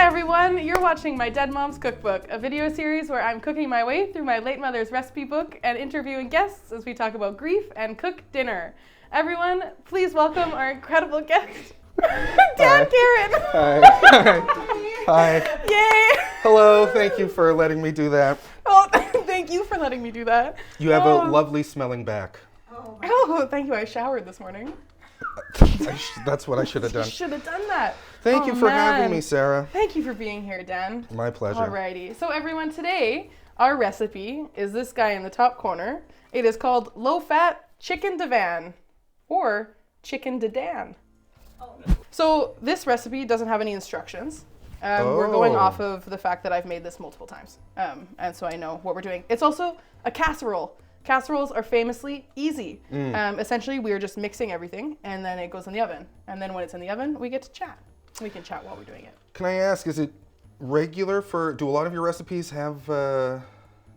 everyone, you're watching my Dead Moms Cookbook, a video series where I'm cooking my way through my late mother's recipe book and interviewing guests as we talk about grief and cook dinner. Everyone, please welcome our incredible guest, Dan Carin. Hi. Hi. Yay! Hello, thank you for letting me do that. Oh, thank you for letting me do that. You have a lovely smelling back. Oh, thank you. I showered this morning. That's what I should have You done. should have done that. Thank you for having me, Sarah. Thank you for being here, Dan. My pleasure. Alrighty. So everyone, today, our recipe is this guy in the top corner. It is called low-fat Chicken Divan, or Chicken Divan. So this recipe doesn't have any instructions. We're going off of the fact that I've made this multiple times. And so I know what we're doing. It's also a casserole. Casseroles are famously easy. Essentially, we're just mixing everything, and then it goes in the oven. And then when it's in the oven, we get to chat. We can chat while we're doing it. Can I ask, is it regular for, do a lot of your recipes have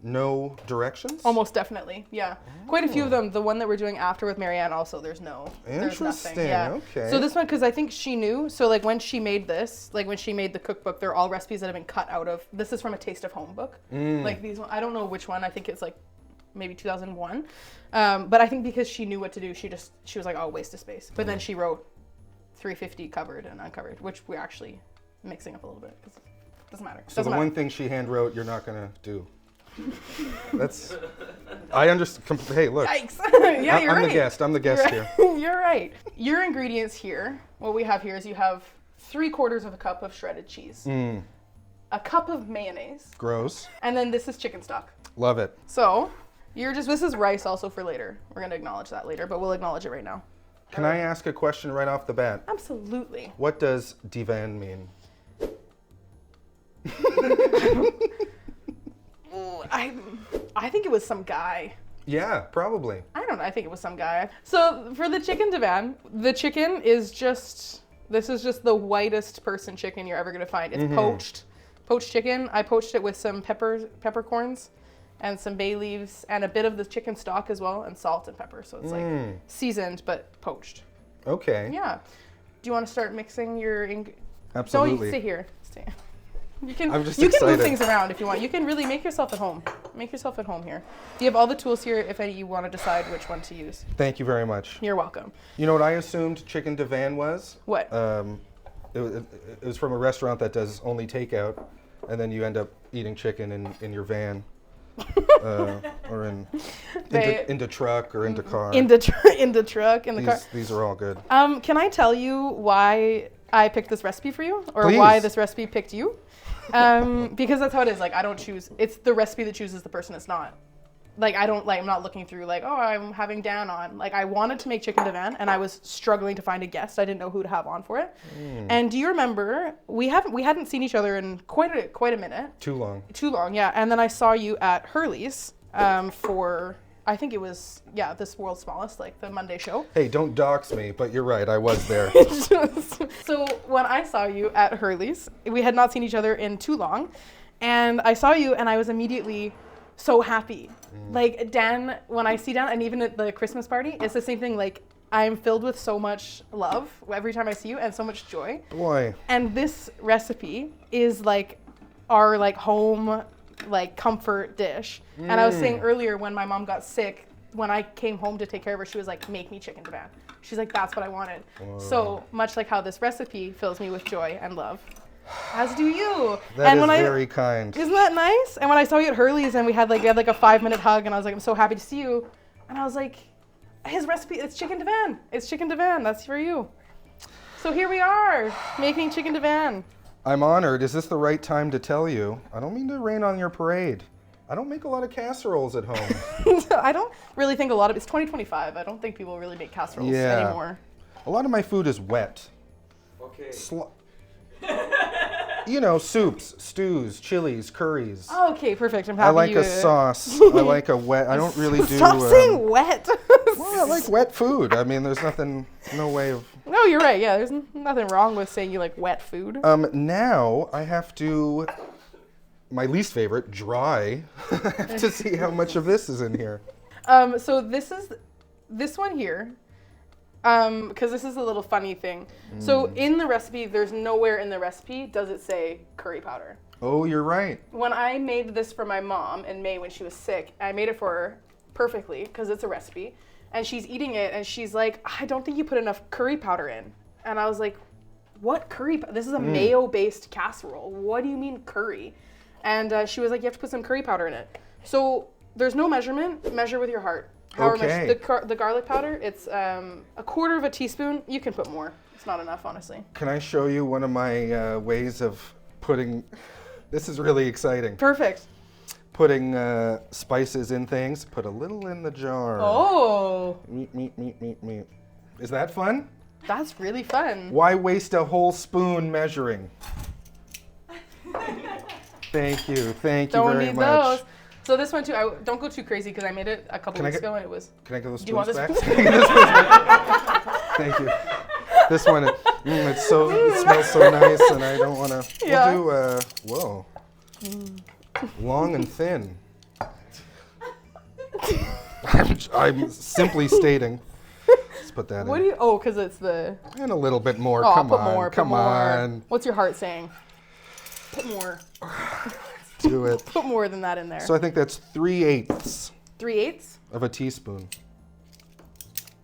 no directions? Almost definitely, yeah. Quite a few of them. The one that we're doing after with Marianne also, there's nothing. Yeah. Okay. So this one, because I think she knew, so like when she made this, like when she made the cookbook, they're all recipes that have been cut out of, this is from a Taste of Home book. Like these one, I don't know which one, I think it's like maybe 2001. But I think because she knew what to do, she was like, oh, waste of space. But then she wrote 350 covered and uncovered, which we're actually mixing up a little bit, because it doesn't matter. So one thing she hand wrote, you're not gonna do. That's, I understand. Hey, look. Yikes. Yeah, you're right. I'm the guest here. You're right. Your ingredients here, what we have here is you have 3/4 of a cup of shredded cheese, a cup of mayonnaise. Gross. And then this is chicken stock. Love it. So this is rice also for later. We're gonna acknowledge that later, but we'll acknowledge it right now. Can I ask a question right off the bat? Absolutely. What does divan mean? I think it was some guy. Yeah, probably. I don't know. I think it was some guy. So for the chicken divan, the chicken is this is just the whitest person chicken you're ever gonna find. It's poached chicken. I poached it with some peppercorns and some bay leaves and a bit of the chicken stock as well, and salt and pepper. So it's like seasoned but poached. Okay. Yeah. Do you want to start mixing your Absolutely. Don't stay here. Stay. You can I'm just you excited. can move things around if you want. You can really make yourself at home. Make yourself at home here. You have all the tools here if you want to decide which one to use. Thank you very much. You're welcome. You know what I assumed chicken divan was? What? It was from a restaurant that does only takeout, and then you end up eating chicken in your van, or into truck or into car. In the truck, in the car. These are all good. Can I tell you why I picked this recipe for you, or Please. why this recipe picked you? Because that's how it is. Like, I don't choose. It's the recipe that chooses the person. It's not. Like, I'm not looking through like, oh, I'm having Dan on. Like, I wanted to make chicken divan, and I was struggling to find a guest. I didn't know who to have on for it. And do you remember, we hadn't seen each other in quite a minute. Too long, yeah. And then I saw you at Hurley's for, I think it was, this World's Smallest, like the Monday show. Hey, don't dox me, but you're right, I was there. So when I saw you at Hurley's, we had not seen each other in too long, and I saw you and I was immediately so happy. Like, Dan, when I see Dan, and even at the Christmas party, it's the same thing. Like, I'm filled with so much love every time I see you, and so much joy. Boy. And this recipe is like our like home like comfort dish. And I was saying earlier, when my mom got sick, when I came home to take care of her, she was like, make me chicken divan. She's like, that's what I wanted. Whoa. So much like how this recipe fills me with joy and love. As do you. That is very kind. Isn't that nice? And when I saw you at Hurley's and we had like a 5-minute hug, and I was like, I'm so happy to see you. And I was like, his recipe, it's chicken divan. It's chicken divan. That's for you. So here we are, making chicken divan. I'm honored. Is this the right time to tell you? I don't mean to rain on your parade. I don't make a lot of casseroles at home. I don't really think it's 2025. I don't think people really make casseroles anymore. A lot of my food is wet. Okay. You know, soups, stews, chilies, curries. Oh, okay, perfect. I'm happy. I like a sauce. I like a wet. I don't really do. Stop saying wet. Well, I like wet food. I mean, there's no way of. No, you're right. Yeah, there's nothing wrong with saying you like wet food. Now I have to. My least favorite, dry. I have to see how much of this is in here. So this one here Because this is a little funny thing. So in the recipe, there's nowhere in the recipe does it say curry powder. Oh, you're right. When I made this for my mom in May when she was sick, I made it for her perfectly because it's a recipe. And she's eating it and she's like, I don't think you put enough curry powder in. And I was like, what curry? This is a mayo-based casserole. What do you mean curry? And she was like, you have to put some curry powder in it. So there's no measurement. Measure with your heart. However much the garlic powder, it's a quarter of a teaspoon. You can put more. It's not enough, honestly. Can I show you one of my ways of putting... This is really exciting. Perfect. Putting spices in things. Put a little in the jar. Oh. Meat. Is that fun? That's really fun. Why waste a whole spoon measuring? Thank you very much. Don't need those. So this one too, don't go too crazy because I made it a couple weeks ago and it was... Can I get those spoons Do you want this back? spoon? Thank you. This one, it smells so nice and I don't want to... Yeah. We'll do, whoa. Long and thin. I'm simply stating. Let's put that in. Oh, because it's the... And a little bit more, Oh, come put on, more, come put more. on. What's your heart saying? Put more. Do it. Put more than that in there. So I think that's 3/8 3/8? of a teaspoon.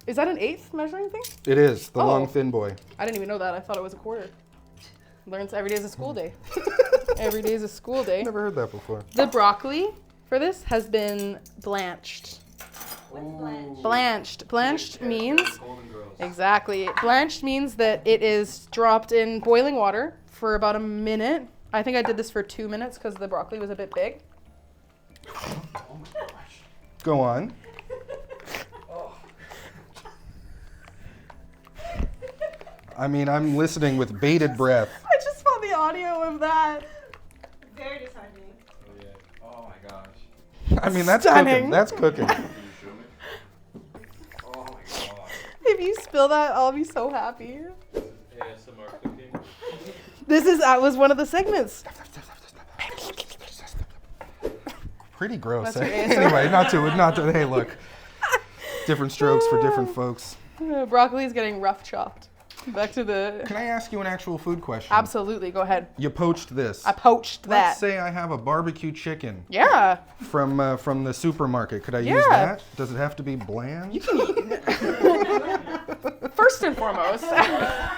Is that an eighth measuring thing? It is, the Oh. long thin boy. I didn't even know that. I thought it was a quarter. Learns every day is a school day. Every day is a school day. Never heard that before. The broccoli for this has been blanched. What's blanched? Blanched. Blanched means... Exactly. Blanched means that it is dropped in boiling water for about a minute. I think I did this for 2 minutes because the broccoli was a bit big. Go on. I mean, I'm listening with bated breath. I just found the audio of that. Very disheartening. Oh yeah. Oh my gosh. I mean, that's Stunning. cooking. That's cooking. Can you show me? Oh my god. If you spill that, I'll be so happy. ASMR cooking. That was one of the segments. Pretty gross. That's Eh? your ASMR. Anyway, not to. Hey, look. Different strokes for different folks. Broccoli is getting rough chopped. Back to the... Can I ask you an actual food question? Absolutely, go ahead. You poached this. I poached that. Let's say I have a barbecue chicken Yeah. from the supermarket. Could I use Yeah. that? Does it have to be bland? You can eat it. First and foremost.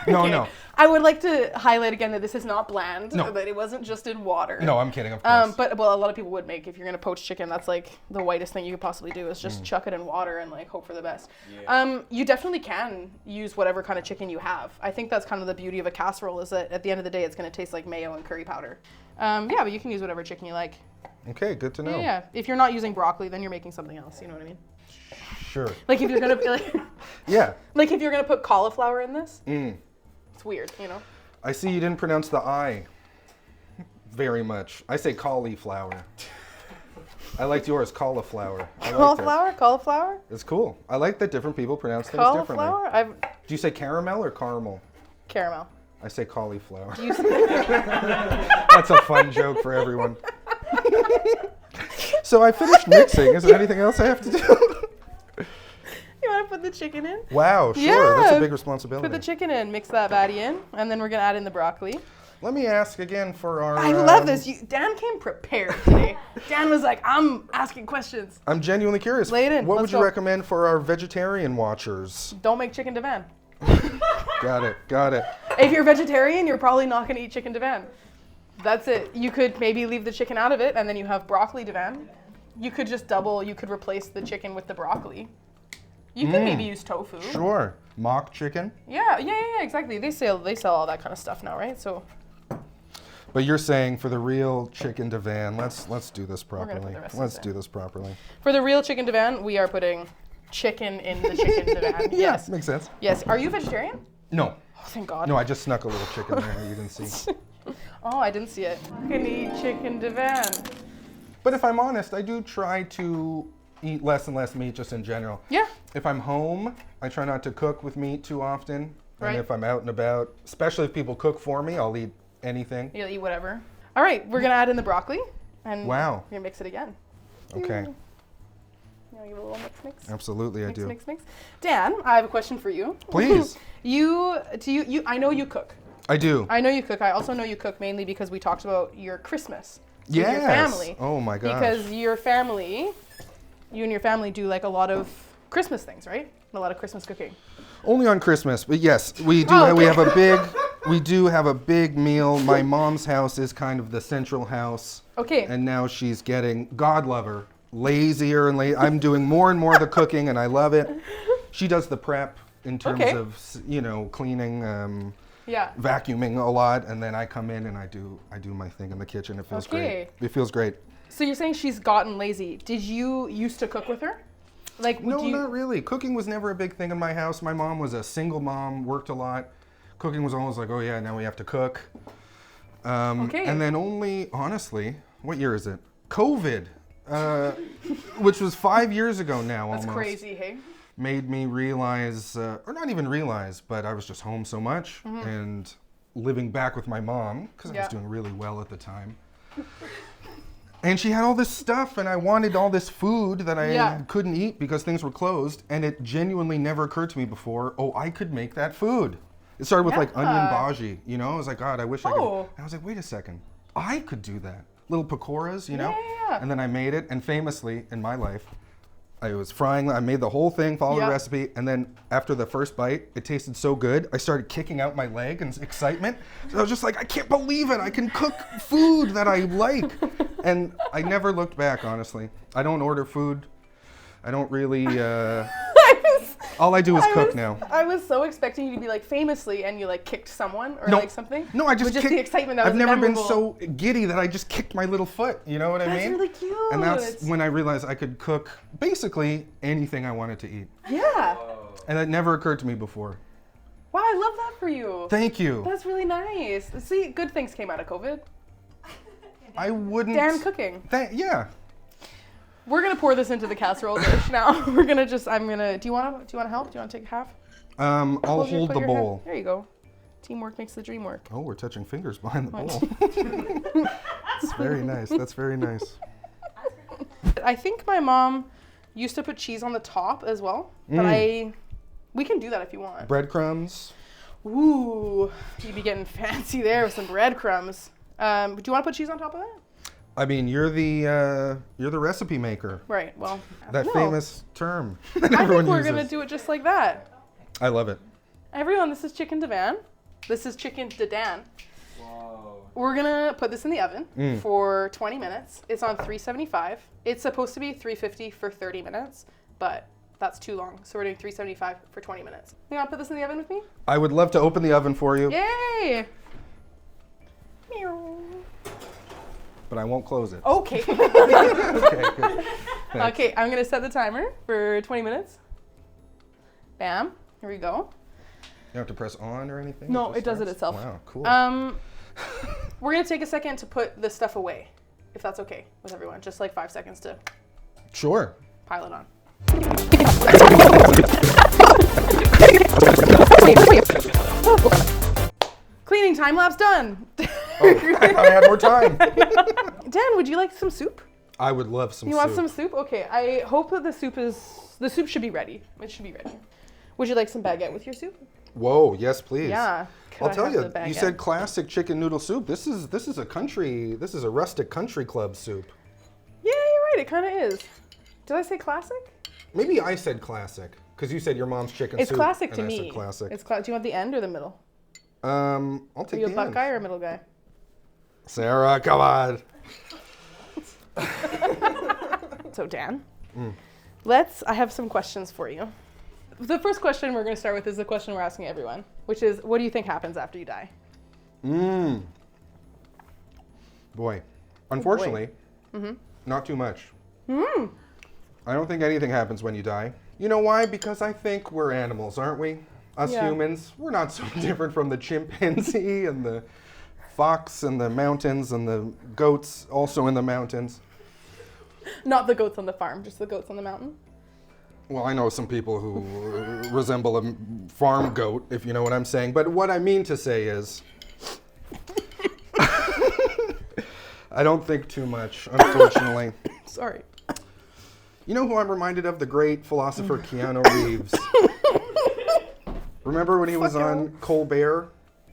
No. I would like to highlight again that this is not bland. No. That it wasn't just in water. No, I'm kidding, of course. But a lot of people would make, if you're gonna poach chicken, that's like the whitest thing you could possibly do is just chuck it in water and like hope for the best. Yeah. You definitely can use whatever kind of chicken you have. I think that's kind of the beauty of a casserole is that at the end of the day, it's gonna taste like mayo and curry powder. Yeah, but you can use whatever chicken you like. Okay, good to know. Yeah. If you're not using broccoli, then you're making something else. You know what I mean? Sure. Like if you're gonna Yeah. like if you're gonna put cauliflower in this, Mm. it's weird, you know. I see you didn't pronounce the I very much. I say cauliflower. I liked yours, cauliflower. I liked it. Cauliflower. It's cool. I like that different people pronounce things differently. Cauliflower. Do you say caramel or caramel? Caramel. I say cauliflower. You That's a fun joke for everyone. So I finished mixing. Is there anything else I have to do? You want to put the chicken in? Wow, sure. That's a Yeah. big responsibility. Put the chicken in, mix that baddie in, and then we're gonna add in the broccoli. Let me ask again for our... I love this. Dan came prepared today. Dan was like, I'm asking questions. I'm genuinely curious. Lay it in. What Let's would you go. recommend for our vegetarian watchers? Don't make chicken divan. Got it. If you're vegetarian, you're probably not gonna eat chicken divan. That's it. You could maybe leave the chicken out of it, and then you have broccoli divan. You could just you could replace the chicken with the broccoli. You could maybe use tofu. Sure. Mock chicken. Yeah, exactly. They sell all that kind of stuff now, right? So But you're saying for the real chicken divan, let's do this gonna put properly. the rest of Let's it do this properly. for the real chicken divan, we are putting chicken in the chicken divan. Yeah, Yes. makes sense. Yes. Are you vegetarian? No. Oh, thank God. No, I just snuck a little chicken there you didn't see. Oh, I didn't see it. I can eat chicken divan. But if I'm honest, I do try to eat less and less meat just in general. Yeah. If I'm home, I try not to cook with meat too often. Right. And if I'm out and about, especially if people cook for me, I'll eat anything. You'll eat whatever. All right, we're gonna add in the broccoli, and Wow. we're gonna mix it again. Okay. Yeah. want to give a little mix? Absolutely, I do. Mix. Dan, I have a question for you. Please. I know you cook. I do. I know you cook. I also know you cook mainly because we talked about your Christmas. With Yes. your family. Oh my gosh. Because you and your family do like a lot of Christmas things, right? A lot of Christmas cooking. Only on Christmas, but yes, we do. Oh, okay. We do have a big meal. My mom's house is kind of the central house. Okay. And now she's getting, God love her, lazier and I'm doing more and more of the cooking, and I love it. She does the prep in terms of, cleaning, vacuuming a lot, and then I come in and I do my thing in the kitchen. It feels great. It feels great. So you're saying she's gotten lazy. Did you used to cook with her? No, not really. Cooking was never a big thing in my house. My mom was a single mom, worked a lot. Cooking was always like, oh yeah, now we have to cook. And then only, honestly, what year is it? COVID, which was 5 years ago now almost. That's crazy, hey? Made me realize, or not even realize, but I was just home so much and living back with my mom, because I was doing really well at the time. And she had all this stuff, and I wanted all this food that I couldn't eat because things were closed, and it genuinely never occurred to me before, I could make that food. It started with like onion bhaji, I was like, God, I wish I could. And I was like, wait a second, I could do that. Little pakoras, Yeah. And then I made it, and famously in my life, I was frying, I made the whole thing, followed the recipe, and then after the first bite, it tasted so good, I started kicking out my leg in excitement. So I was just like, I can't believe it, I can cook food that I like. And I never looked back, honestly. I don't order food. I don't really, all I do is cook now. I was so expecting you to be like famously, and you like kicked someone or like something. No, I just kicked. The excitement that I've was never memorable. been so giddy that I just kicked my little foot. You know what I mean? That's really cute. And that's when I realized I could cook basically anything I wanted to eat. Yeah. And that never occurred to me before. Wow, I love that for you. Thank you. That's really nice. See, good things came out of COVID. I wouldn't. Dan cooking. Yeah. We're gonna pour this into the casserole dish now. Do you want to? Do you want to help? Do you want to take half? I'll hold the bowl. There you go. Teamwork makes the dream work. Oh, we're touching fingers behind the bowl. That's very nice. That's very nice. I think my mom used to put cheese on the top as well, but we can do that if you want. Breadcrumbs. Ooh, you'd be getting fancy there with some breadcrumbs. Do you want to put cheese on top of that? I mean, you're the recipe maker. Right. Well, that famous term. That I think we're gonna do it just like that. I love it. Everyone, this is Chicken Divan. This is Chicken Divan. Wow. We're gonna put this in the oven for 20 minutes. It's on 375. It's supposed to be 350 for 30 minutes, but that's too long. So we're doing 375 for 20 minutes. You wanna put this in the oven with me? I would love to open the oven for you. Yay! Meow. But I won't close it. Okay. Okay, good. Okay, I'm gonna set the timer for 20 minutes. Bam. Here we go. You don't have to press on or anything? No, it does it itself. Wow, cool. We're gonna take a second to put this stuff away, if that's okay with everyone. Just like 5 seconds to Sure. pile it on. Cleaning time lapse done. Oh, I thought I had more time. Dan, would you like some soup? I would love some soup. You want some soup? Okay, I hope that the soup should be ready. It should be ready. Would you like some baguette with your soup? Whoa, yes, please. Yeah. I'll tell you, you said classic chicken noodle soup. This is a rustic country club soup. Yeah, you're right. It kind of is. Did I say classic? Maybe I said classic because you said your mom's chicken It's soup. classic and to I me. said classic. Do you want the end or the middle? I'll take Are you a the butt end. guy or a middle guy? Sarah, come on. So Dan, I have some questions for you. The first question we're going to start with is the question we're asking everyone, which is, what do you think happens after you die? Boy, unfortunately, not too much. I don't think anything happens when you die. You know why? Because I think we're animals, aren't we? Us humans, we're not so different from the chimpanzee and the fox and the mountains and the goats also in the mountains. Not the goats on the farm, just the goats on the mountain. Well, I know some people who resemble a farm goat, if you know what I'm saying. But what I mean to say is, I don't think too much, unfortunately. Sorry. You know who I'm reminded of? The great philosopher Keanu Reeves. Remember when he was on Colbert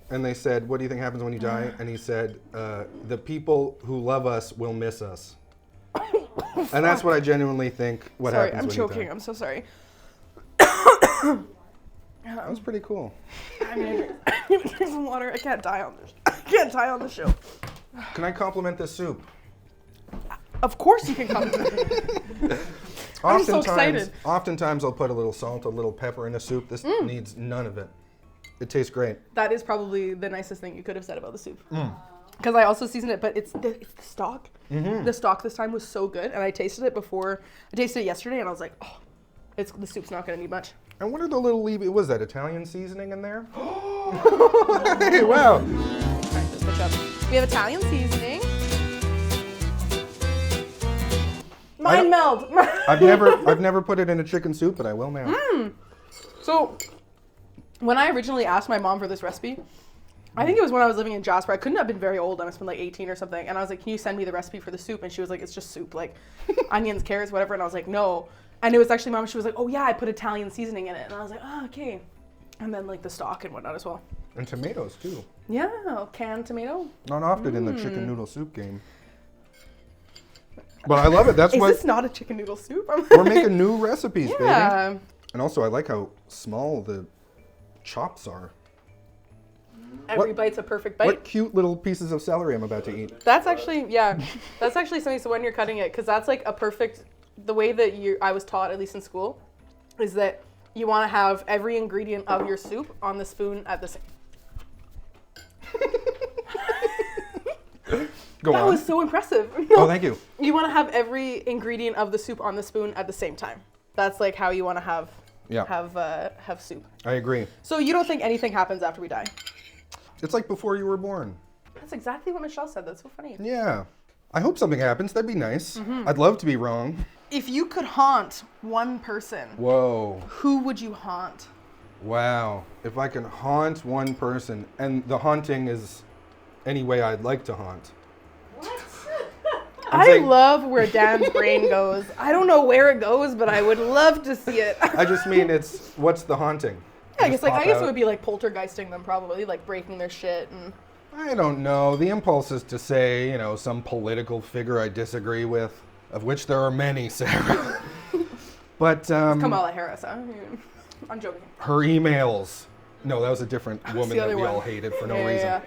and they said, what do you think happens when you die? And he said, the people who love us will miss us. And that's what I genuinely think what happens when you die. I'm choking. I'm so sorry. That was pretty cool. I'm gonna drink some water. I can't die on this. I can't die on the show. Can I compliment this soup? Of course you can compliment it. I'm so excited. Oftentimes I'll put a little salt, a little pepper in a soup. This needs none of it. It tastes great. That is probably the nicest thing you could have said about the soup. Because I also seasoned it, but it's the stock. The stock this time was so good, and I tasted it before. I tasted it yesterday, and I was like, oh, the soup's not gonna need much. And what are the little was that Italian seasoning in there? Hey, wow. Alright, let's switch up. We have Italian seasoning. Mind meld. I've never put it in a chicken soup, but I will now. So, when I originally asked my mom for this recipe, I think it was when I was living in Jasper. I couldn't have been very old. I must have been like 18 or something. And I was like, can you send me the recipe for the soup? And she was like, it's just soup, like onions, carrots, whatever. And I was like, no. And it was actually Mom. She was like, oh yeah, I put Italian seasoning in it. And I was like, oh, okay. And then like the stock and whatnot as well. And tomatoes too. Yeah, canned tomato. Not often in the chicken noodle soup game. But I love it. Is this not a chicken noodle soup? We're making new recipes, yeah. baby. And also, I like how small the chops are. Every bite's a perfect bite. What cute little pieces of celery I'm about to eat. That's actually, yeah, that's actually something. So when you're cutting it, because that's like a perfect, the way that I was taught, at least in school, is that you want to have every ingredient of your soup on the spoon at the same. Go on. That was so impressive. Oh, thank you. You want to have every ingredient of the soup on the spoon at the same time. That's like how you want to have soup. I agree. So you don't think anything happens after we die? It's like before you were born. That's exactly what Michelle said. That's so funny. Yeah. I hope something happens. That'd be nice. I'd love to be wrong. If you could haunt one person, Whoa. who would you haunt? Wow. If I can haunt one person, and the haunting is any way I'd like to haunt. What? I love where Dan's brain goes. I don't know where it goes, but I would love to see it. I just mean what's the haunting? Yeah, I guess it would be like poltergeisting them, probably, like breaking their shit and. I don't know. The impulse is to say, some political figure I disagree with, of which there are many, Sarah. But Kamala Harris, huh? I'm joking. Her emails. No, that was a different woman the that other we one. all hated for no Yeah, reason. yeah.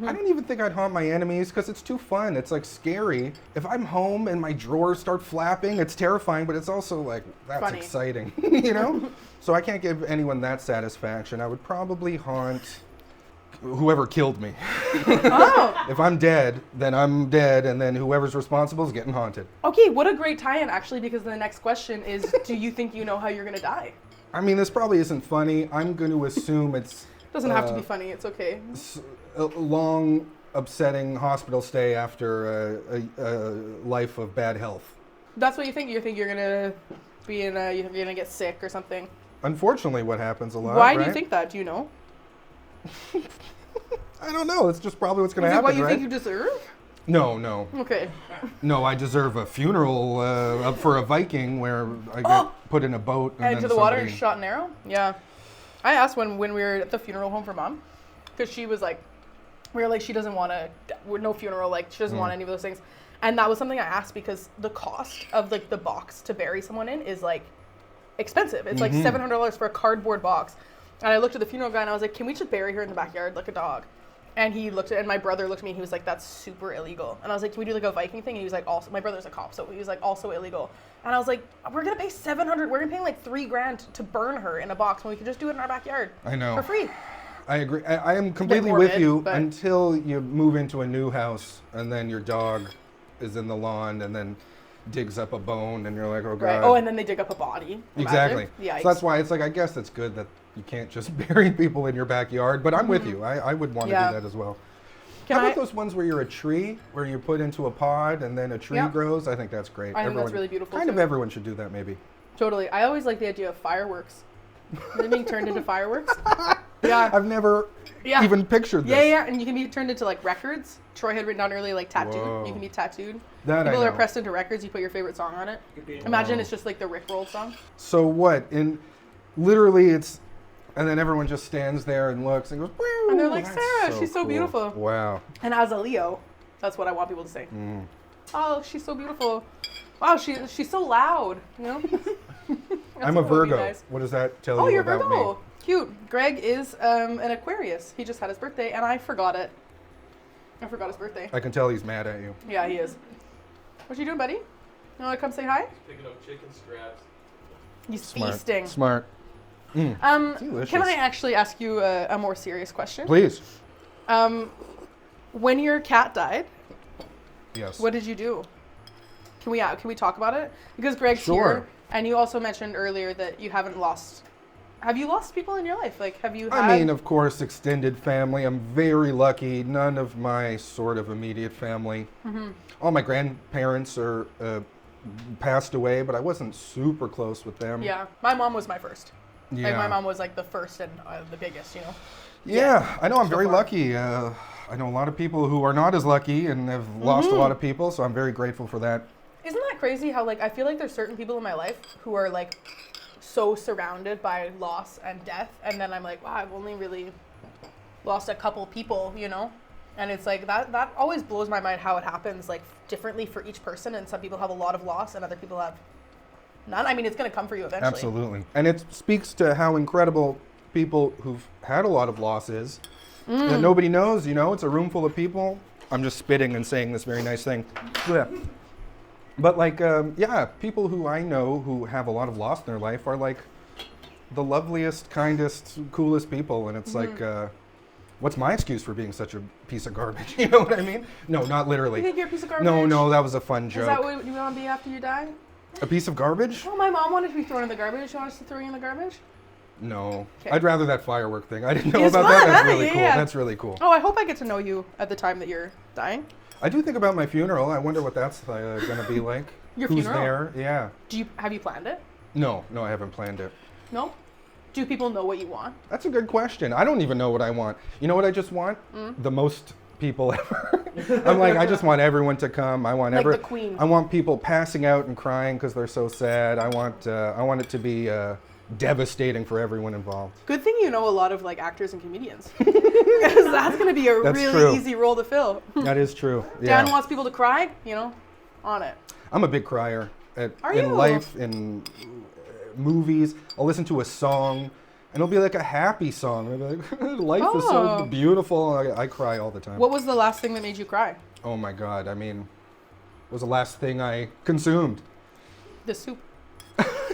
I don't even think I'd haunt my enemies because it's too fun. It's like scary. If I'm home and my drawers start flapping, it's terrifying, but it's also like, that's Funny. exciting, So I can't give anyone that satisfaction. I would probably haunt whoever killed me. Oh. If I'm dead, then I'm dead, and then whoever's responsible is getting haunted. Okay, what a great tie-in, actually, because the next question is, do you think you know how you're going to die? I mean, this probably isn't funny. I'm going to assume it's... Doesn't have to be funny, it's okay. A long, upsetting hospital stay after a life of bad health. That's what you think? You think you're gonna be you're gonna get sick or something? Unfortunately, what happens a lot. Why do you think that? Do you know? I don't know. It's just probably what's gonna Is it happen, what you right? think you deserve? No. Okay. No, I deserve a funeral for a Viking where I get put in a boat and into then the water and shot an arrow? Yeah. I asked when we were at the funeral home for Mom, because she was like, we were like, she doesn't want no funeral, like she doesn't want any of those things. And that was something I asked because the cost of like the box to bury someone in is like expensive. It's like $700 for a cardboard box. And I looked at the funeral guy and I was like, can we just bury her in the backyard like a dog? And he looked at, and my brother looked at me and he was like, that's super illegal. And I was like, can we do like a Viking thing? And he was like, also, my brother's a cop, so he was like, also illegal. And I was like, we're gonna pay $700, we're gonna pay like $3,000 to burn her in a box when we could just do it in our backyard. I know. For free. I agree. I am completely morbid, with you but- until you move into a new house and then your dog is in the lawn and then digs up a bone and you're like, oh God. Right. Oh, and then they dig up a body. Exactly. Yikes. So that's why it's like, I guess it's good that you can't just bury people in your backyard, but I'm with you. I would want to do that as well. How about those ones where you're a tree, where you put into a pod and then a tree grows? I think that's great. I think that's really beautiful Kind too. of everyone should do that maybe. Totally. I always like the idea of fireworks. They're being turned into fireworks. Yeah. I've never Yeah. even pictured this. Yeah, and you can be turned into like records. Troy had written down earlier, like tattooed. Whoa. You can be tattooed. That People I are know. pressed into records. You put your favorite song on it. Imagine it's just like the Rickroll song. So what? And literally it's, and then everyone just stands there and looks and goes, "Woo!" And they're like, That's Sarah, she's so cool. beautiful. Wow. And as a Leo, that's what I want people to say. Oh, she's so beautiful. Wow, she's so loud. You know. I'm a what would be Virgo. nice. What does that tell Oh, you you're about Virgo. me? Cute. Greg is an Aquarius. He just had his birthday, and I forgot it. I forgot his birthday. I can tell he's mad at you. Yeah, he is. What you doing, buddy? You want to come say hi? Picking up chicken scraps. He's Smart. feasting. Smart. Delicious. Can I actually ask you a more serious question? Please. When your cat died, Yes. what did you do? Can we talk about it? Because Greg's Sure. here, and you also mentioned earlier that you haven't lost. Have you lost people in your life? Like, have you had? I mean, of course, extended family. I'm very lucky. None of my sort of immediate family. All my grandparents are passed away, but I wasn't super close with them. Yeah, my mom was my first. Yeah. Like, my mom was like the first and the biggest, you know. Yeah, I know. I'm very far. lucky. I know a lot of people who are not as lucky and have lost a lot of people, so I'm very grateful for that. Isn't that crazy how, like, I feel like there's certain people in my life who are, like, so surrounded by loss and death, and then I'm like, wow, I've only really lost a couple people, you know? And it's like, that always blows my mind how it happens, like, differently for each person, and some people have a lot of loss and other people have none. I mean, it's going to come for you eventually. Absolutely. And it speaks to how incredible people who've had a lot of losses that nobody knows, you know? It's a room full of people. I'm just spitting and saying this very nice thing. Yeah. But like, yeah, people who I know who have a lot of loss in their life are like the loveliest, kindest, coolest people. And it's like, what's my excuse for being such a piece of garbage? You know what I mean? No, not literally. You think you're a piece of garbage? No, that was a fun joke. Is that what you want to be after you die? A piece of garbage? Oh, my mom wanted to be thrown in the garbage. She wanted us to throw you in the garbage? No. 'Kay. I'd rather that firework thing. I didn't know It's about fun, that. That's huh? really Yeah, cool. yeah. That's really cool. Oh, I hope I get to know you at the time that you're dying. I do think about my funeral. I wonder what that's going to be like. Your Who's funeral? there? Yeah. Have you planned it? No, I haven't planned it. No? Do people know what you want? That's a good question. I don't even know what I want. You know what I just want? The most people ever. I'm like, I just want everyone to come. I want Like the Queen. I want people passing out and crying because they're so sad. I want it to be devastating for everyone involved. Good thing you know a lot of like actors and comedians. Because that's going to be a That's really true. easy role to fill. That is true. Yeah. Dan wants people to cry, you know, on it. I'm a big crier. Are in you? life, in movies. I'll listen to a song, and it'll be like a happy song. I'll be like, life is so Oh. beautiful. I cry all the time. What was the last thing that made you cry? Oh my God. I mean, it was the last thing I consumed. The soup.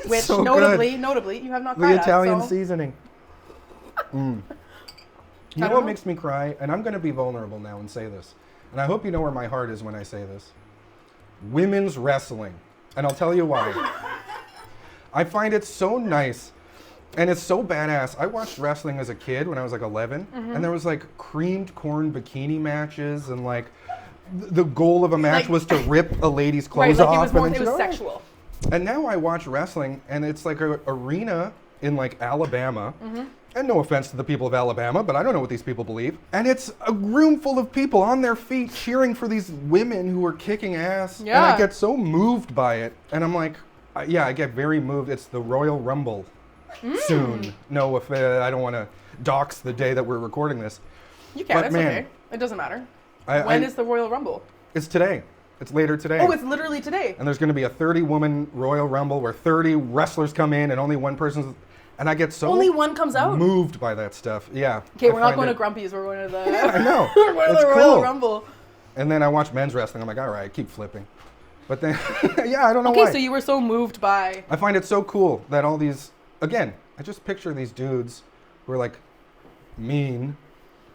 Which so notably, good. you have not The cried Italian at, so. seasoning. You know don't what know. makes me cry? And I'm going to be vulnerable now and say this. And I hope you know where my heart is when I say this. Women's wrestling. And I'll tell you why. I find it so nice. And it's so badass. I watched wrestling as a kid when I was like 11. And there was like creamed corn bikini matches. And like the goal of a match Like- was to rip a lady's Right, clothes like off. it was more, and it then was she'd- sexual. And now I watch wrestling, and it's like an arena in like Alabama. And no offense to the people of Alabama, but I don't know what these people believe. And it's a room full of people on their feet cheering for these women who are kicking ass. And I Yeah. get so moved by it. And I'm like, I get very moved. It's the Royal Rumble soon. No, if I don't want to dox the day that we're recording this. You can, But it's man, okay. It doesn't matter. I- When is the Royal Rumble? It's today. It's later today. Oh, it's literally today. And there's going to be a 30-woman Royal Rumble where 30 wrestlers come in and only one person's... And I get so Only one comes out. moved by that stuff. Yeah. Okay, I we're not find going it- to Grumpy's. We're going to the. I know. we're going to It's the Royal cool. Rumble. And then I watch men's wrestling. I'm like, all right, keep flipping. But then, yeah, I don't know Okay, why. so you were so moved by. I find it so cool that all these... Again, I just picture these dudes who are like mean.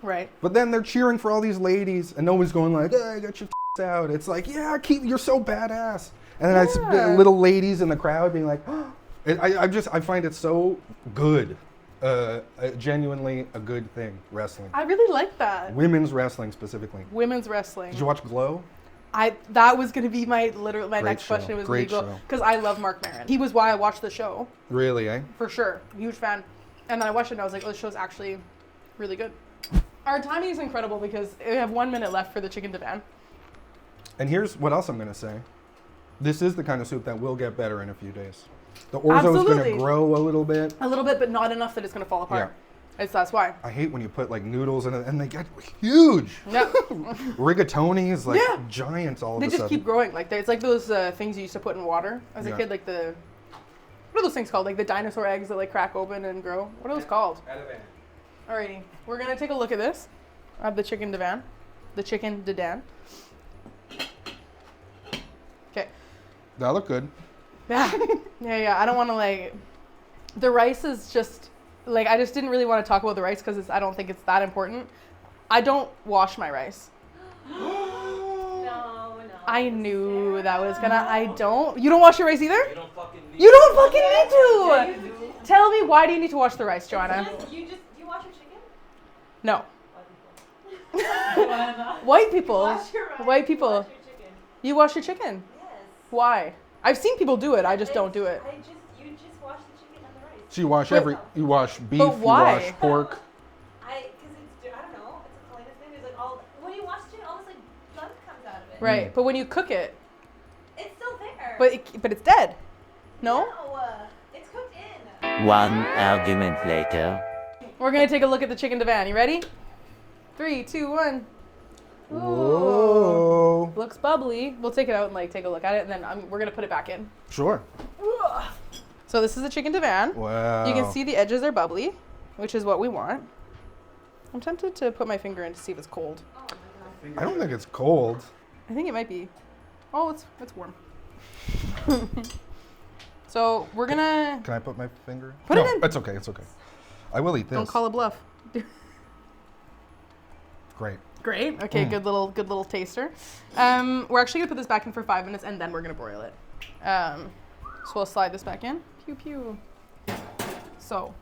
Right. But then they're cheering for all these ladies and no one's going like, hey, get your out. It's like, yeah, you're so badass. And then I Yeah. see little ladies in the crowd being like, oh. I find it so good. Genuinely a good thing, wrestling. I really like that. Women's wrestling specifically. Women's wrestling. Did you watch Glow? That was going to be my Great next show. question was Great show. because I love Mark Maron. He was why I watched the show Really, eh? for sure. Huge fan. And then I watched it and I was like, oh, this show's actually really good. Our timing is incredible because we have 1 minute left for the chicken divan. And here's what else I'm going to say. This is the kind of soup that will get better in a few days. The orzo is going to grow a little bit. A little bit, but not enough that it's going to fall apart. Yeah. That's why. I hate when you put like noodles in it and they get huge. Yeah. Rigatoni is like giant all of a sudden. They just keep growing. Like it's like those things you used to put in water as a kid, like the, what are those things called? Like the dinosaur eggs that like crack open and grow. What are those called? Alrighty, we're gonna take a look at this. I have the chicken divan, the chicken divan. Okay. That look good. Yeah, yeah. I don't want to like. The rice is just like I just didn't really want to talk about the rice because I don't think it's that important. I don't wash my rice. No. I knew that was gonna. I don't. You don't wash your rice either? You don't fucking need You don't fucking need to. Yeah, you do. Tell me, why do you need to wash the rice, Joanna? Do you wash your chicken? No. Joanna. White people. Wash your rice. White people. Wash your chicken. You wash your chicken. Yes. Why? I've seen people do it. I just don't do it. You just wash the chicken and the rice. So you wash you wash beef, But why? you wash pork. Because it's, I don't know, it's a cleanest thing. There's like when you wash chicken, all this like gunk comes out of it. Right, but when you cook it, It's still there. but it's dead. No? No, it's cooked in. One argument later. We're gonna take a look at the chicken divan. You ready? 3, 2, 1. Ooh. Whoa. Looks bubbly. We'll take it out and like take a look at it, and then we're gonna put it back in. Sure. So this is the chicken divan. Wow. You can see the edges are bubbly, which is what we want. I'm tempted to put my finger in to see if it's cold. I don't think it's cold. I think it might be. Oh, it's warm. So we're gonna Can I put my finger? Put it in. It's okay. It's okay. I will eat this. don't call a bluff. Great. Great. Okay, good little taster. We're actually gonna put this back in for 5 minutes and then we're gonna broil it. So we'll slide this back in. Pew pew. So.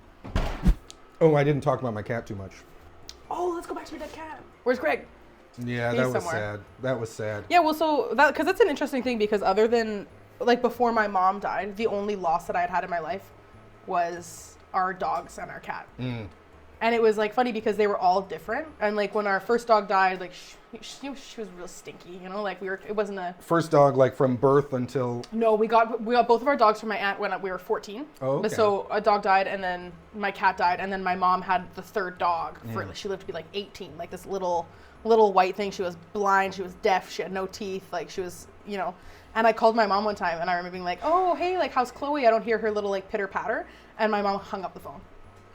Oh, I didn't talk about my cat too much. Oh, let's go back to your dead cat. Where's Greg? Yeah, He's that was somewhere. sad. That was sad. Yeah, well, so because that's an interesting thing because other than like before my mom died, the only loss that I had in my life was our dogs and our cat. And it was like funny because they were all different. And like when our first dog died, like she was real stinky, you know, like it wasn't a. First dog, like from birth until. No, we got both of our dogs from my aunt when we were 14. Oh, okay. So a dog died and then my cat died and then my mom had the third dog for she lived to be like 18, like this little white thing. She was blind, she was deaf, she had no teeth, like she was, you know. And I called my mom one time and I remember being like, "Oh, hey, like how's Chloe? I don't hear her little like pitter patter." And my mom hung up the phone.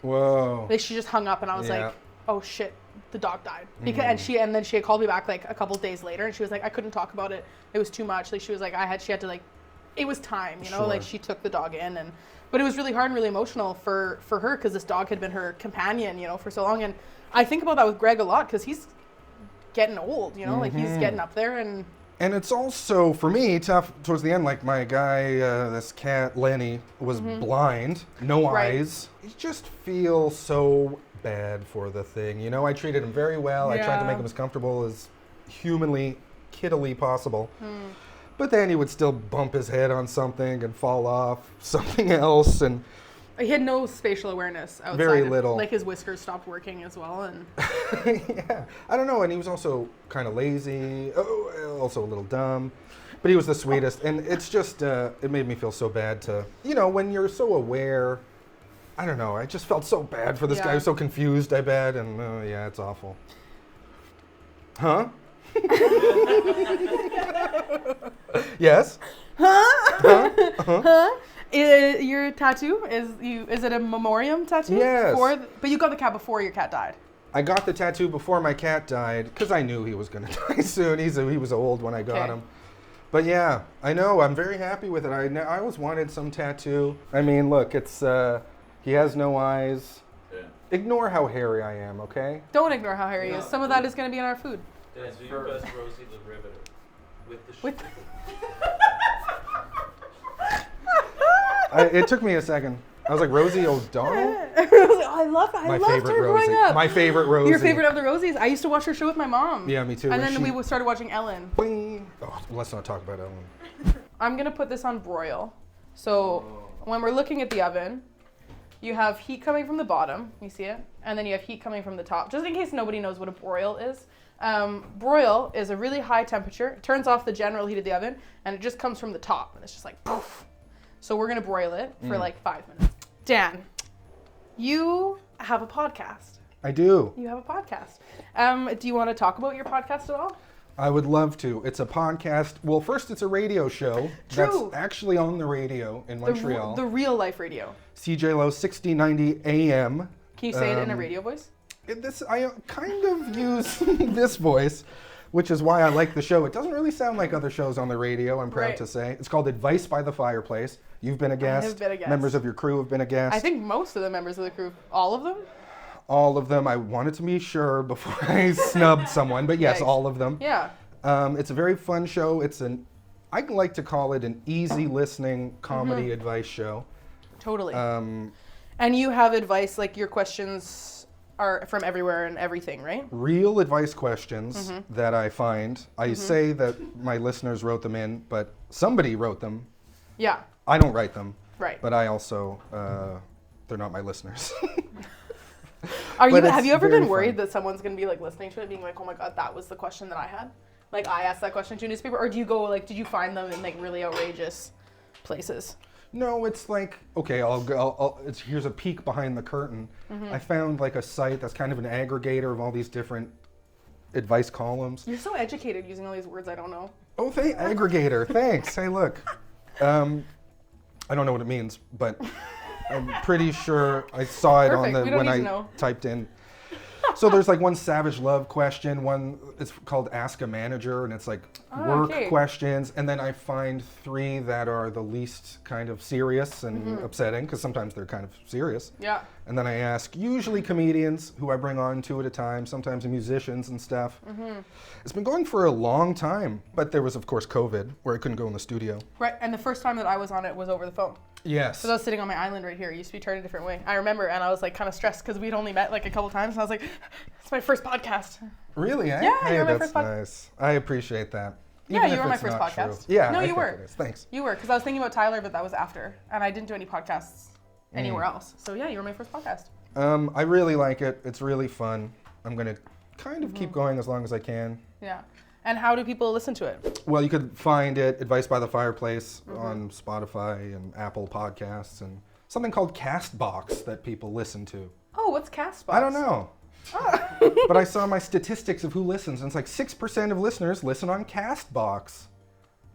Whoa. Like she just hung up and I was like, "Oh shit, the dog died." Because and then she had called me back like a couple days later and she was like, "I couldn't talk about it. It was too much." Like she was like, she had to like, it was time, you know. Sure. Like she took the dog in but it was really hard and really emotional for her because this dog had been her companion, you know, for so long. And I think about that with Greg a lot because he's getting old, you know, like he's getting up there and. And it's also, for me, tough towards the end. Like my guy, this cat, Lenny, was blind, no eyes. You just feel so bad for the thing. You know, I treated him very well. I tried to make him as comfortable as humanly, kiddily possible. But then he would still bump his head on something and fall off something else. And He had no spatial awareness outside. Very little. Like his whiskers stopped working as well, and yeah, I don't know. And he was also kind of lazy, also a little dumb, but he was the sweetest. And it's just, it made me feel so bad to, you know, when you're so aware. I don't know. I just felt so bad for this guy. He was so confused, I bet. And yeah, it's awful. Huh? Yes? Huh? Your tattoo is it a memoriam tattoo? Yes. But you got the cat before your cat died. I got the tattoo before my cat died because I knew he was going to die soon. He was old when I got him. But yeah, I know. I'm very happy with it. I always wanted some tattoo. I mean, look, it's he has no eyes. Yeah. Ignore how hairy I am, okay? Don't ignore how hairy he is. Some of that is going to be in our food. Yeah, so your best Rosie the Riveter. With the It took me a second. I was like, Rosie O'Donnell? I loved My her favorite Rosie. growing up. My favorite Rosie. Your favorite of the Rosies. I used to watch her show with my mom. Yeah, me too. And When then she- we started watching Ellen. Bling. Oh, let's not talk about Ellen. I'm going to put this on broil. So when we're looking at the oven, You have heat coming from the bottom, you see it? And then you have heat coming from the top, just in case nobody knows what a broil is. Broil is a really high temperature. It turns off the general heat of the oven, and it just comes from the top, and it's just like poof. So we're gonna broil it for like 5 minutes. Dan, you have a podcast. I do. You have a podcast. Do you want to talk about your podcast at all? I would love to. It's a podcast. Well, first it's a radio show. True. That's actually on the radio in Montreal. The real life radio. CJLO 6090 AM. Can you say it in a radio voice? I kind of use this voice, which is why I like the show. It doesn't really sound like other shows on the radio, I'm proud to say. It's called Advice by the Fireplace. You've been a guest. I have been a guest. Members of your crew have been a guest. I think most of the members of the crew, all of them? All of them. I wanted to be sure before I snubbed someone, but yes, Yikes. all of them. Yeah. It's a very fun show. I like to call it an easy listening comedy advice show. Totally. And you have advice, like your questions are from everywhere and everything, right? Real advice questions that I find. I say that my listeners wrote them in, but somebody wrote them. Yeah. I don't write them. Right. But I also, they're not my listeners. Have you ever very been worried fun. that someone's going to be like listening to it being like, oh my God, that was the question that I had? Like I asked that question to a newspaper, or do you go like, did you find them in like really outrageous places? No, it's like, okay, here's a peek behind the curtain. I found like a site that's kind of an aggregator of all these different advice columns. You're so educated using all these words I don't know. Oh, aggregator, thanks. Hey, look. I don't know what it means, but I'm pretty sure I saw it Perfect. We don't when need I to know. typed in. So there's like one savage love question, one it's called Ask a Manager, and it's like work questions, and then I find 3 that are the least kind of serious and upsetting, because sometimes they're kind of serious. Yeah. And then I ask usually comedians who I bring on 2 at a time, sometimes musicians and stuff. It's been going for a long time, but there was of course COVID where I couldn't go in the studio. Right, and the first time that I was on it was over the phone. Yes. So I was sitting on my island right here. It used to be turned a different way. I remember, and I was like kind of stressed because we'd only met like a couple times, and I was like, it's my first podcast. Really, eh? Yeah, hey, you were my that's first nice. I appreciate that. Yeah, Even you if were my it's first not podcast. true. Yeah, No, I you think were. it is. Thanks. You were, because I was thinking about Tyler, but that was after, and I didn't do any podcasts anywhere else. So yeah, you were my first podcast. I really like it. It's really fun. I'm gonna kind of keep going as long as I can. Yeah. And how do people listen to it? Well, you could find it, Advice by the Fireplace, on Spotify and Apple Podcasts, and something called Castbox that people listen to. Oh, what's Castbox? I don't know. But I saw my statistics of who listens, and it's like 6% of listeners listen on Castbox.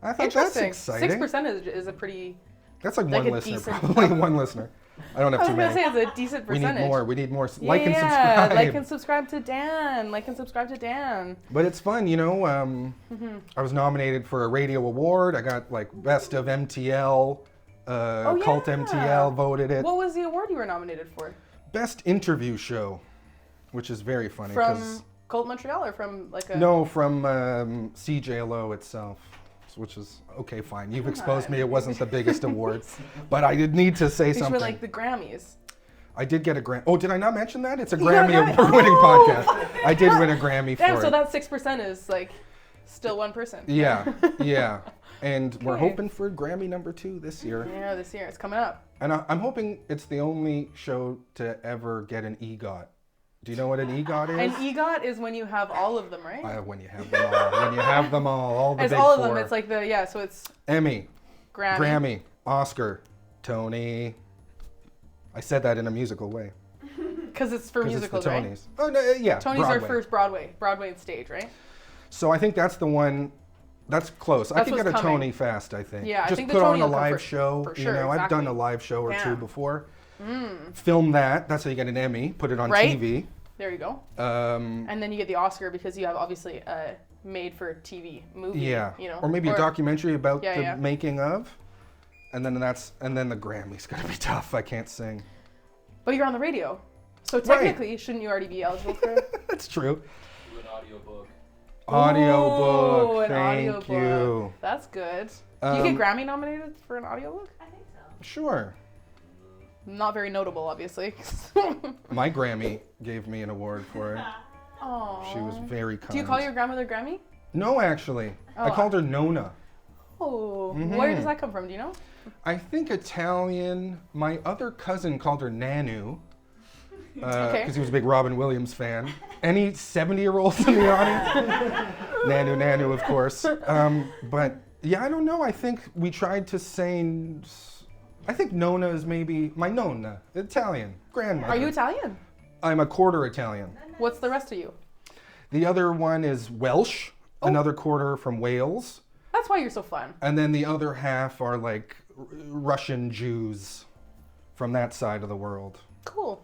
I thought that's exciting. 6% is a pretty... That's like like one a listener, decent- probably one listener. I don't have I too was going to many. say it's a decent We percentage. need more. We need more. Like and Yeah, subscribe. like and subscribe to Dan. Like and subscribe to Dan. But it's fun, you know. I was nominated for a radio award. I got like Best of MTL, Cult yeah. MTL voted it. What was the award you were nominated for? Best interview show, which is very funny. From Cult Montreal or from like a... No, from CJLO itself. Which is, okay, fine. You've exposed me. It wasn't the biggest award. But I did need to say These something. were like the Grammys. I did get a Grammy. Oh, did I not mention that? It's a got Grammy a Grammy. award-winning Oh! podcast. I did win a Grammy for Damn, it. so that 6% is like still one person. Yeah, yeah. And we're Okay. hoping for Grammy number 2 this year. Yeah, this year. It's coming up. And I'm hoping it's the only show to ever get an EGOT. Do you know what an EGOT is? An EGOT is when you have all of them, right? When you have them all. When you have them all the It's big all of 4. them. It's like the, yeah, so it's Emmy, Grammy. Oscar, Tony. I said that in a musical way. Because it's for 'Cause musicals, it's the right? Tonys. Oh, no, yeah, Tonys Broadway. are first Broadway and stage, right? So I think that's the one. That's close. I That's can get a what's coming. Tony fast, I think. Yeah, I Just think the put on Tony a will come live first, show. for You sure, know, I've done a exactly. live show or Yeah. 2 before. Film that. That's how you get an Emmy. Put it on Right? TV. There you go. Um, And then you get the Oscar because you have obviously a made-for-TV movie. yeah. You know, or maybe a documentary about Yeah, the yeah. making of. And then the Grammy's gonna be tough. I can't sing. But you're on the radio, so technically, shouldn't you already be eligible for it? That's true. Do an audiobook. Audiobook. Ooh, an Thank audiobook. you. That's good. Do you get Um, Grammy nominated for an audiobook? I think so. Sure. Not very notable, obviously. My Grammy gave me an award for it. Aww. She was very kind. Do you call your grandmother Grammy? No, actually. I Oh, called her Nona. Oh, where does that come from? Do you know? I think Italian. My other cousin called her Nanu. Because he was a big Robin Williams fan. Any 70-year-olds in the audience? Nanu, of course. But yeah, I don't know. I think we tried to say. I think Nonna is maybe my Nonna, Italian grandmother. Are you Italian? I'm a quarter Italian. What's the rest of you? The other one is Welsh. Another quarter from Wales. That's why you're so fun. And then the other half are like Russian Jews from that side of the world. Cool.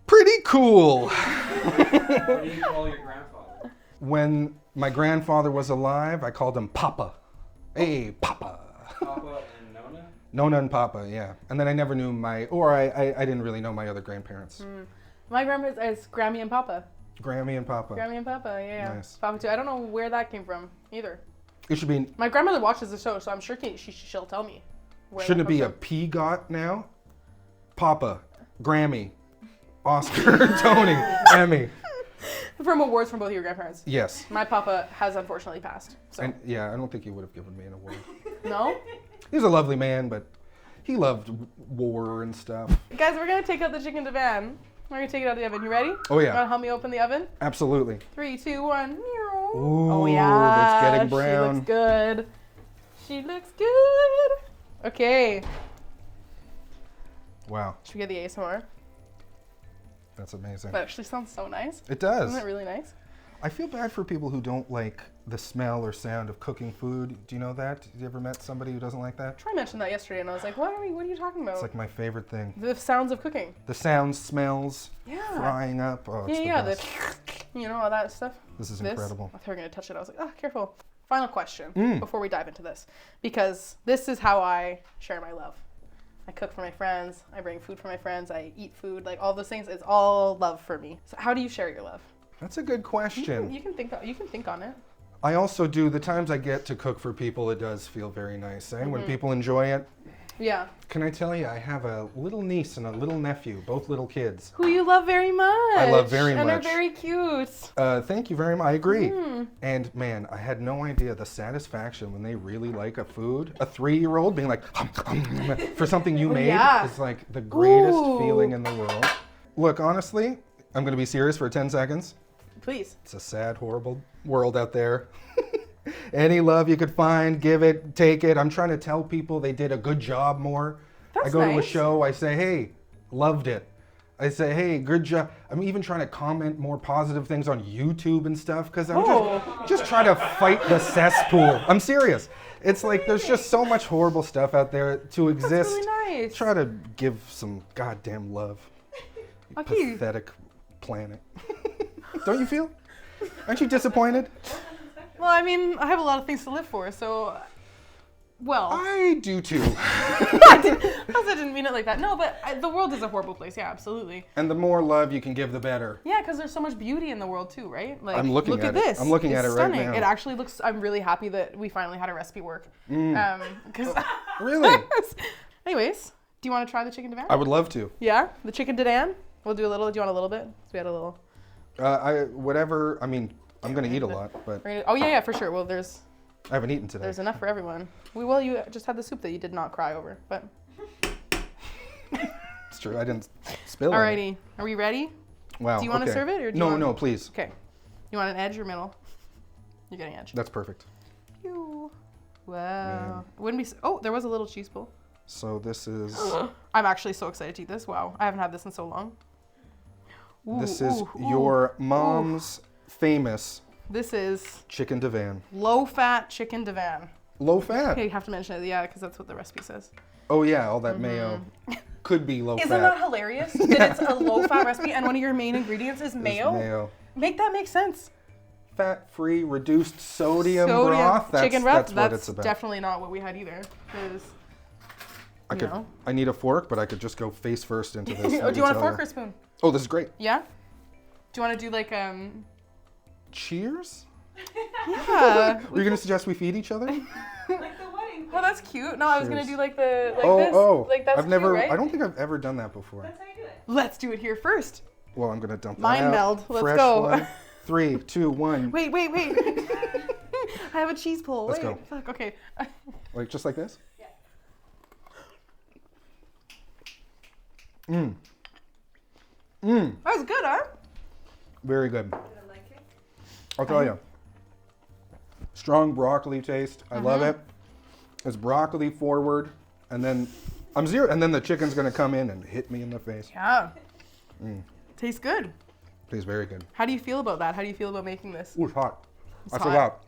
Pretty cool. What do you call your grandfather? When my grandfather was alive, I called him Papa. Hey, Papa. Papa and Nona? Nona and Papa, yeah. And then I never knew I didn't really know my other grandparents. My grandparents is Grammy and Papa. Grammy and Papa. Grammy and Papa, yeah. Nice. Papa too. I don't know where that came from either. It should be. My grandmother watches the show, so I'm sure she'll tell me. Shouldn't it be a PGOT now? Papa, Grammy, Oscar, Tony, Emmy. From awards from both of your grandparents. Yes. My papa has unfortunately passed. So. And yeah, I don't think he would have given me an award. No? He was a lovely man, but he loved war and stuff. Guys, we're gonna take out the chicken divan. We're gonna take it out of the oven. You ready? Oh yeah. You wanna help me open the oven? Absolutely. 3, 2, 1. Ooh, Oh yeah. that's getting brown. She looks good. She looks good. Okay. Wow, Should we get the ASMR? that's amazing. That actually sounds so nice. It does. Isn't it really nice? I feel bad for people who don't like the smell or sound of cooking food. Do you know that? Have you ever met somebody who doesn't like that? Troy mentioned that yesterday, and I was like, what are you talking about? It's like my favorite thing. The sounds of cooking. The sounds, smells, Yeah. frying up. Oh, it's Yeah, the best. all that stuff. This is incredible. I thought you were going to touch it. I was like, oh, careful. Final question before we dive into this. Because this is how I share my love. I cook for my friends. I bring food for my friends. I eat food. Like all those things. It's all love for me. So how do you share your love? That's a good question. You can think on it. I also do, the times I get to cook for people, it does feel very nice. When people enjoy it. Yeah. Can I tell you, I have a little niece and a little nephew, both little kids. Who you love very much. I love very and much. And they're very cute. Thank you very much. I agree. And man, I had no idea the satisfaction when they really like a food. A 3-year-old being like, for something you made is like the greatest feeling in the world. Look, honestly, I'm going to be serious for 10 seconds. Please. It's a sad, horrible world out there. Any love you could find, give it, take it. I'm trying to tell people they did a good job more. That's I go to a nice. show, I say, hey, loved it. I say, hey, good job. I'm even trying to comment more positive things on YouTube and stuff because I'm just trying to fight the cesspool. I'm serious. It's like there's just so much horrible stuff out there to exist. That's really nice. Try to give some goddamn love. You Okay. pathetic planet. Don't you feel? Aren't you disappointed? Well, I mean, I have a lot of things to live for, so... Well... I do too. I didn't mean it like that. No, but the world is a horrible place. Yeah, absolutely. And the more love you can give, the better. Yeah, because there's so much beauty in the world too, right? Like, I'm looking look at at it. this. I'm looking It's at it right stunning. now. It actually looks. I'm really happy that we finally had a recipe work. Because. Really? Anyways, do you want to try the chicken divan? I would love to. Yeah, the chicken divan. We'll do a little. Do you want a little bit? So we had a little. Whatever. I mean, I'm gonna eat a lot, but Oh yeah, for sure. Well, there's I haven't eaten today. enough for everyone. You just had the soup that you did not cry over, but. It's true. I didn't spill it. Alrighty, are we ready? Wow. Do you want to okay. serve it or do you want? No, please. Okay. You want an edge or middle? You're getting edge. That's perfect. Pew. Wow. Wouldn't be. Oh, there was a little cheese bowl. So this is I'm actually so excited to eat this. Wow, I haven't had this in so long. Ooh, this is ooh, your mom's famous This is chicken divan. low-fat chicken divan. Low fat. Okay, you have to mention it, yeah, because that's what the recipe says. Oh yeah, all that mayo could be low Isn't fat. that hilarious? That it's a low-fat recipe and one of your main ingredients is It's mayo? mayo. Make that make sense. Fat-free, reduced sodium broth. Chicken broth. That's what it's about. Definitely not what we had either. 'Cause, know. I need a fork, but I could just go face first into this. Oh, do you want a fork or a spoon? Oh, this is great. Yeah. Do you want to do like Cheers? Yeah. Were you gonna suggest we feed each other? Like the wedding. Oh, that's cute. No, I was gonna Cheers. do like this. Oh, Like that's I've never. cute, right? I don't think I've ever done that before. That's how you do it. Let's do it here first. Well, I'm gonna dump that Mind out. meld. Let's Fresh go. one. 3, 2, 1. Wait. I have a cheese pull. Let's Wait, go. fuck, okay. Like just like this? Yeah. That was good, huh? Very good. Did I like it? I'll tell you. Strong broccoli taste. I love it. It's broccoli forward, and then I'm zero, and then the chicken's gonna come in and hit me in the face. Yeah. Tastes good. Tastes very good. How do you feel about that? How do you feel about making this? Ooh, it's hot. It's I hot. forgot.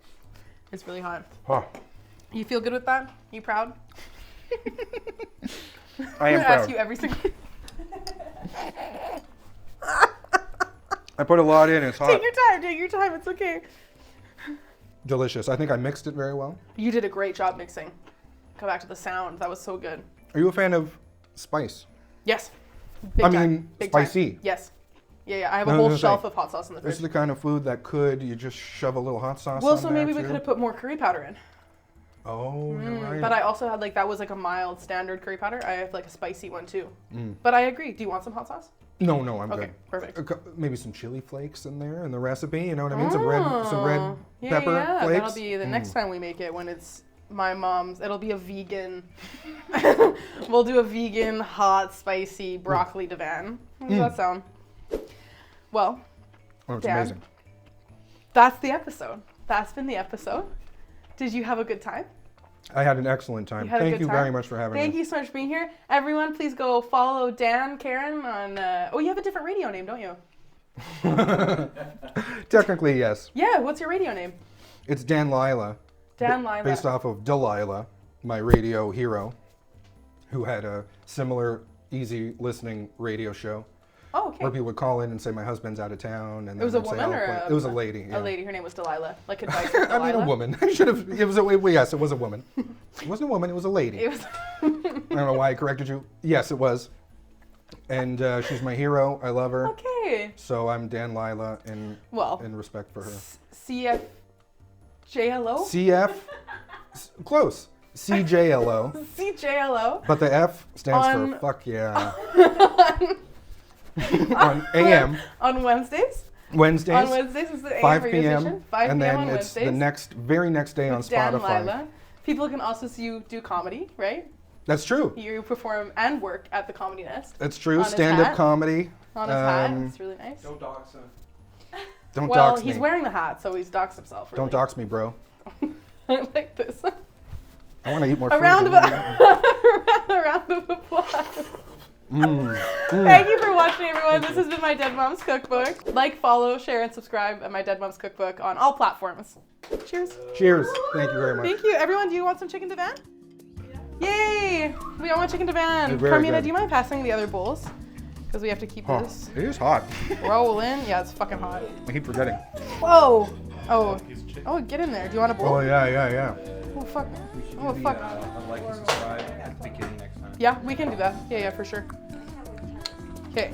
It's really hot. Huh. You feel good with that? You proud? I am I'm gonna proud. ask you every single. I put a lot in. It's hot. Take your time. Take your time. It's okay. Delicious. I think I mixed it very well. You did a great job mixing. Go back to the sound. That was so good. Are you a fan of spice? Yes. Big I time. mean, Big time. spicy. Yes. Yeah. I have a No, whole no, no, shelf say, of hot sauce in the This is fridge. the kind of food that you just shove a little hot sauce Well, on so there maybe we too? could have put more curry powder in. Oh, you're right. But I also had that was like a mild standard curry powder. I have like a spicy one too. But I agree. Do you want some hot sauce? No, I'm Okay, good. perfect. Maybe some chili flakes in there in the recipe. You know what I mean? Some red pepper yeah. flakes. That'll be the next time we make it when it's my mom's. It'll be a vegan. We'll do a vegan, hot, spicy broccoli divan. How does that sound? Well, Oh, it's Dad. amazing. that's the episode. That's been the episode. Did you have a good time? I had an excellent time. You had a Thank good you time? very much for having Thank me. you so much for being here. Everyone, please go follow Dan, Carin on. Oh, you have a different radio name, don't you? Technically, yes. Yeah. What's your radio name? It's Dan Lila. Dan Lila. Based off of Delilah, my radio hero, who had a similar easy listening radio show. Oh, okay. Where people would call in and say my husband's out of town, and It was a then say, woman "Oh, or well," a- it was a lady. Yeah. A lady. Her name was Delilah. Like advice from I Delilah. mean, a woman. I should have. It was a. Yes, it was a woman. It wasn't a woman. It was a lady. It was. I don't know why I corrected you. Yes, it was. And she's my hero. I love her. Okay. So I'm Dan Lila Well. in respect for her. CFJLO. Close. CJLO. CJLO. But the F stands On- for fuck yeah. On AM. On Wednesdays. Wednesdays. On Wednesdays is the AM 5 radio p.m. station. 5 and p.m. then on it's the Wednesdays. very next day on with Dan Spotify. Lila. People can also see you do comedy, right? That's true. You perform and work at the Comedy Nest. That's true. On his Stand-up hat. comedy. On his hat. It's really nice. Don't dox him. Don't Well, dox me. he's wearing the hat, so he's doxed himself. Really. Don't dox me, bro. like this. I want to eat more A food. round of a round of applause. Thank you for watching, everyone. This has been my Dead Moms Cookbook. Like, follow, share, and subscribe at my Dead Moms Cookbook on all platforms. Cheers. Cheers. Thank you very much. Thank you. Everyone, do you want some chicken divan? Yay! We all want chicken divan. They're very Carmina, good. do you mind passing the other bowls? Because we have to keep Huh. this It is hot. rolling. Yeah, it's fucking hot. I keep forgetting. Whoa! Oh, get in there. Do you want a bowl? Oh, yeah. Oh, fuck. Oh, fuck. Like and subscribe at the beginning next time. Yeah, we can do that. Yeah, for sure. Okay.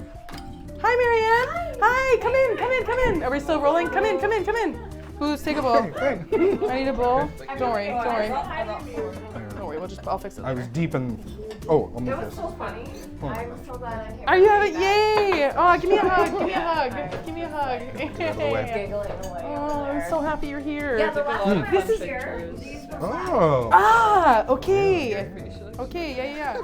Hi, Marianne. Hi. Come in. Are we still rolling? Come in. Who's take a bowl? Hey. I need a bowl. Don't worry. I'll fix it I was later. deep in. Oh, I'll move That was this. so funny. I'm so glad I came. Are you having? Yay! Oh, give me a hug. Give me a hug. Giggling away. Oh, I'm so happy you're here. Yeah, the last time I was here, these were Oh. Ah, okay. Okay, yeah.